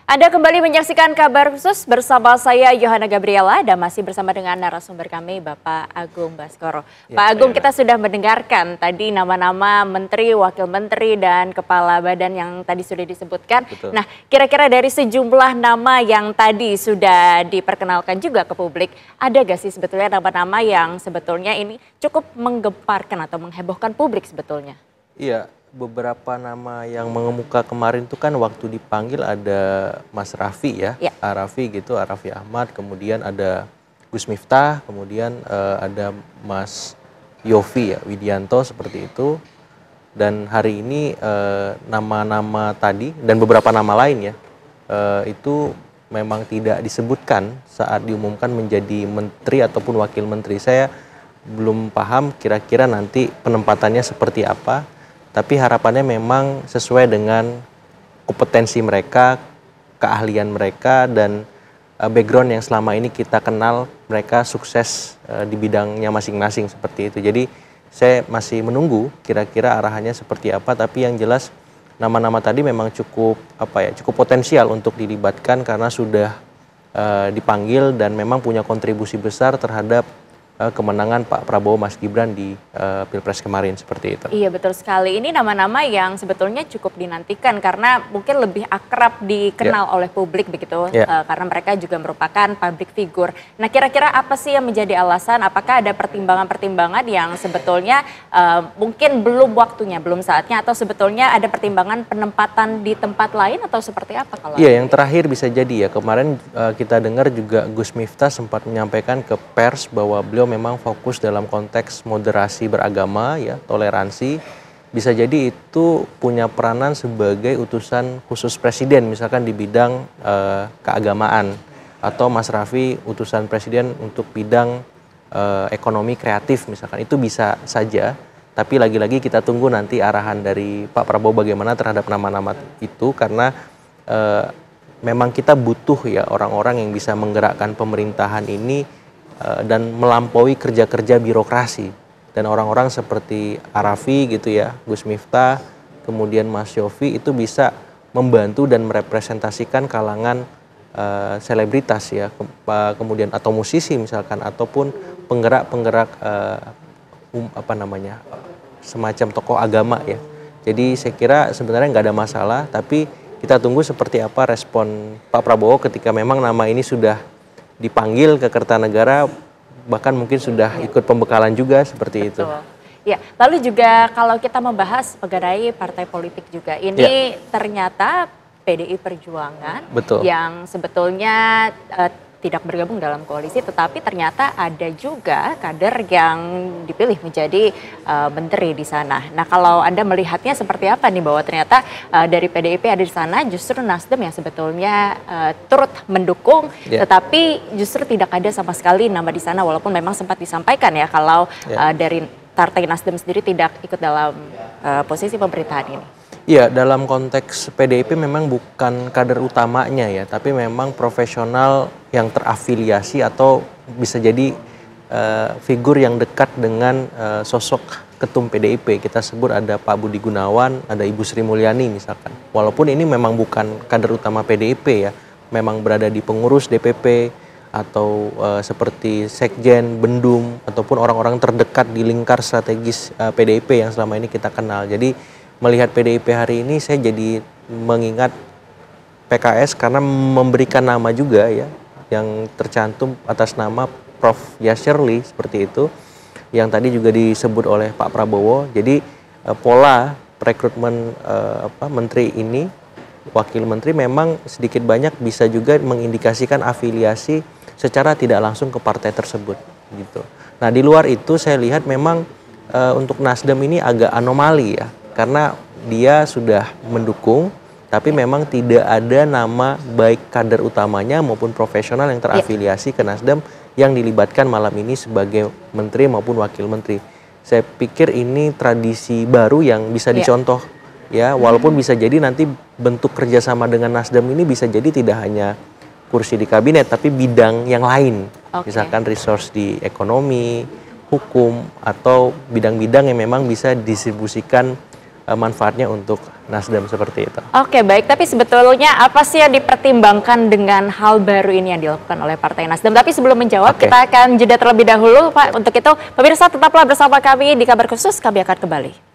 Anda kembali menyaksikan Kabar Khusus bersama saya Yohana Gabriela dan masih bersama dengan narasumber kami Bapak Agung Baskoro. Ya, Pak Agung, kita sudah mendengarkan tadi nama-nama menteri, wakil menteri dan kepala badan yang tadi sudah disebutkan. Betul. Nah, kira-kira dari sejumlah nama yang tadi sudah diperkenalkan juga ke publik, ada gak sih sebetulnya nama-nama yang sebetulnya ini cukup menggemparkan atau menghebohkan publik sebetulnya? Iya, beberapa nama yang mengemuka kemarin itu kan waktu dipanggil ada Mas Raffi ya, Ya. Raffi Ahmad, kemudian ada Gus Miftah, kemudian ada Mas Yofi ya, Widianto seperti itu. Dan hari ini nama-nama tadi dan beberapa nama lain ya, itu memang tidak disebutkan saat diumumkan menjadi menteri ataupun wakil menteri. Saya belum paham kira-kira nanti penempatannya seperti apa. Tapi harapannya memang sesuai dengan kompetensi mereka, keahlian mereka, dan background yang selama ini kita kenal mereka sukses di bidangnya masing-masing seperti itu. Jadi saya masih menunggu kira-kira arahannya seperti apa, tapi yang jelas nama-nama tadi memang cukup potensial untuk dilibatkan karena sudah dipanggil dan memang punya kontribusi besar terhadap kemenangan Pak Prabowo Mas Gibran di Pilpres kemarin seperti itu. Iya, betul sekali. Ini nama-nama yang sebetulnya cukup dinantikan karena mungkin lebih akrab dikenal oleh publik begitu, karena mereka juga merupakan public figure. Nah, kira-kira apa sih yang menjadi alasan? Apakah ada pertimbangan-pertimbangan yang sebetulnya mungkin belum waktunya, belum saatnya, atau sebetulnya ada pertimbangan penempatan di tempat lain atau seperti apa kalau? Iya, yang terakhir bisa jadi ya, kemarin kita dengar juga Gus Miftah sempat menyampaikan ke pers bahwa beliau memang fokus dalam konteks moderasi beragama ya, toleransi. Bisa jadi itu punya peranan sebagai utusan khusus presiden misalkan di bidang keagamaan, atau Mas Raffi utusan presiden untuk bidang ekonomi kreatif misalkan. Itu bisa saja, tapi lagi-lagi kita tunggu nanti arahan dari Pak Prabowo bagaimana terhadap nama-nama itu, karena memang kita butuh ya orang-orang yang bisa menggerakkan pemerintahan ini dan melampaui kerja-kerja birokrasi. Dan orang-orang seperti Raffi gitu ya, Gus Miftah, kemudian Mas Yofi itu bisa membantu dan merepresentasikan kalangan selebritas ya, kemudian atau musisi misalkan, ataupun penggerak-penggerak semacam tokoh agama ya. Jadi saya kira sebenarnya nggak ada masalah, tapi kita tunggu seperti apa respon Pak Prabowo ketika memang nama ini sudah dipanggil ke Kertanegara, bahkan mungkin sudah ikut pembekalan juga seperti itu. Ya, lalu juga kalau kita membahas mengenai partai politik juga, ini ternyata PDI Perjuangan yang sebetulnya tidak bergabung dalam koalisi, tetapi ternyata ada juga kader yang dipilih menjadi menteri di sana. Nah, kalau Anda melihatnya seperti apa nih, bahwa ternyata dari PDIP ada di sana, justru Nasdem yang sebetulnya turut mendukung, tetapi justru tidak ada sama sekali nama di sana, walaupun memang sempat disampaikan ya kalau dari partai Nasdem sendiri tidak ikut dalam posisi pemerintahan ini. Iya, dalam konteks PDIP memang bukan kader utamanya ya, tapi memang profesional yang terafiliasi atau bisa jadi figur yang dekat dengan sosok ketum PDIP. Kita sebut ada Pak Budi Gunawan, ada Ibu Sri Mulyani misalkan. Walaupun ini memang bukan kader utama PDIP ya, memang berada di pengurus DPP atau seperti Sekjen, Bendum, ataupun orang-orang terdekat di lingkar strategis PDIP yang selama ini kita kenal. Jadi melihat PDIP hari ini saya jadi mengingat PKS karena memberikan nama juga ya, yang tercantum atas nama Prof. Yasirli seperti itu, yang tadi juga disebut oleh Pak Prabowo. Jadi pola rekrutmen menteri ini, wakil menteri, memang sedikit banyak bisa juga mengindikasikan afiliasi secara tidak langsung ke partai tersebut gitu. Nah, di luar itu saya lihat memang untuk Nasdem ini agak anomali ya, karena dia sudah mendukung, tapi memang tidak ada nama baik kader utamanya maupun profesional yang terafiliasi ke Nasdem yang dilibatkan malam ini sebagai menteri maupun wakil menteri. Saya pikir ini tradisi baru yang bisa dicontoh ya, walaupun bisa jadi nanti bentuk kerjasama dengan Nasdem ini bisa jadi tidak hanya kursi di kabinet, tapi bidang yang lain, misalkan resource di ekonomi, hukum, atau bidang-bidang yang memang bisa distribusikan manfaatnya untuk Nasdem seperti itu. Oke, baik. Tapi sebetulnya apa sih yang dipertimbangkan dengan hal baru ini yang dilakukan oleh Partai Nasdem? Tapi sebelum menjawab, kita akan jeda terlebih dahulu, Pak. Untuk itu, pemirsa tetaplah bersama kami di Kabar Khusus. Kami akan kembali.